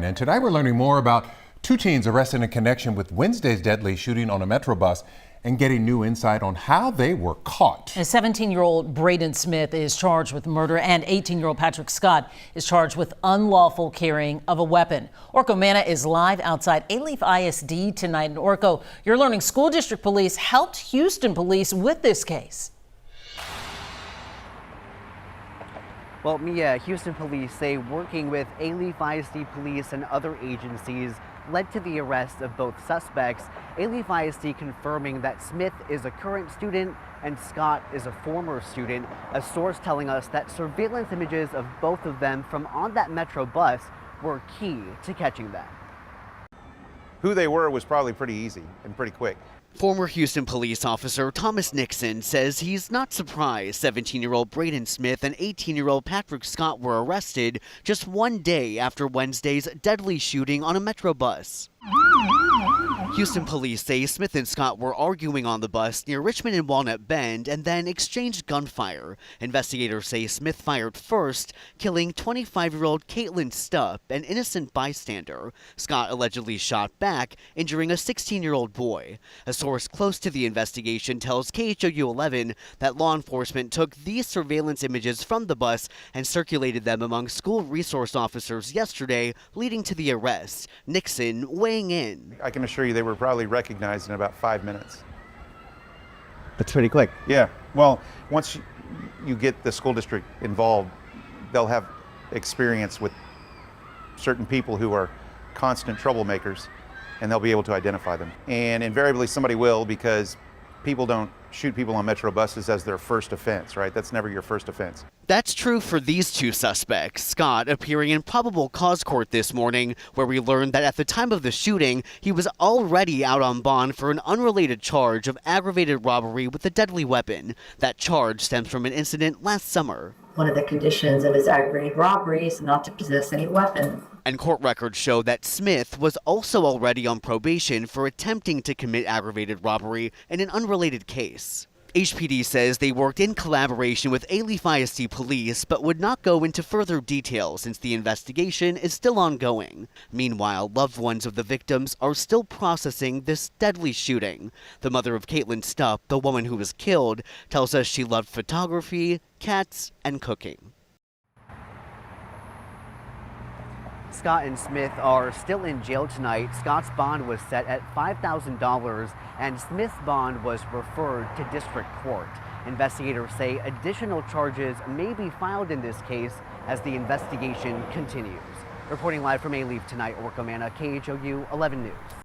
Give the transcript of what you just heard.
And tonight we're learning more about two teens arrested in connection with Wednesday's deadly shooting on a Metro bus and getting new insight on how they were caught. A 17-year-old Braden Smith is charged with murder, and 18-year-old Patrick Scott is charged with unlawful carrying of a weapon. Orco Manna is live outside Alief ISD tonight. And Orco, you're learning school district police helped Houston police with this case. Well, Mia, Houston police say working with Alief ISD police and other agencies led to the arrest of both suspects. Alief ISD confirming that Smith is a current student and Scott is a former student. A source telling us that surveillance images of both of them from on that Metro bus were key to catching them. Who they were was probably pretty easy and pretty quick. Former Houston police officer Thomas Nixon says he's not surprised 17-year-old Braden Smith and 18-year-old Patrick Scott were arrested just one day after Wednesday's deadly shooting on a Metro bus. Houston police say Smith and Scott were arguing on the bus near Richmond and Walnut Bend and then exchanged gunfire. Investigators say Smith fired first, killing 25-year-old Caitlin Stupp, an innocent bystander. Scott allegedly shot back, injuring a 16-year-old boy. A source close to the investigation tells KHOU 11 that law enforcement took these surveillance images from the bus and circulated them among school resource officers yesterday, leading to the arrest. Nixon weighing in. I can assure you they were probably recognized in about 5 minutes. That's pretty quick. Yeah, well, once you get the school district involved, they'll have experience with certain people who are constant troublemakers, and they'll be able to identify them. And invariably somebody will, because people don't shoot people on Metro buses as their first offense, right? That's never your first offense. That's true for these two suspects. Scott appearing in probable cause court this morning, where we learned that at the time of the shooting, he was already out on bond for an unrelated charge of aggravated robbery with a deadly weapon. That charge stems from an incident last summer. One of the conditions of his aggravated robbery is not to possess any weapon. And court records show that Smith was also already on probation for attempting to commit aggravated robbery in an unrelated case. HPD says they worked in collaboration with Alief ISD police, but would not go into further details since the investigation is still ongoing. Meanwhile, loved ones of the victims are still processing this deadly shooting. The mother of Caitlin Stupp, the woman who was killed, tells us she loved photography, cats, and cooking. Scott and Smith are still in jail tonight. Scott's bond was set at $5,000 and Smith's bond was referred to district court. Investigators say additional charges may be filed in this case as the investigation continues. Reporting live from Alief tonight, Orco Manna, KHOU 11 News.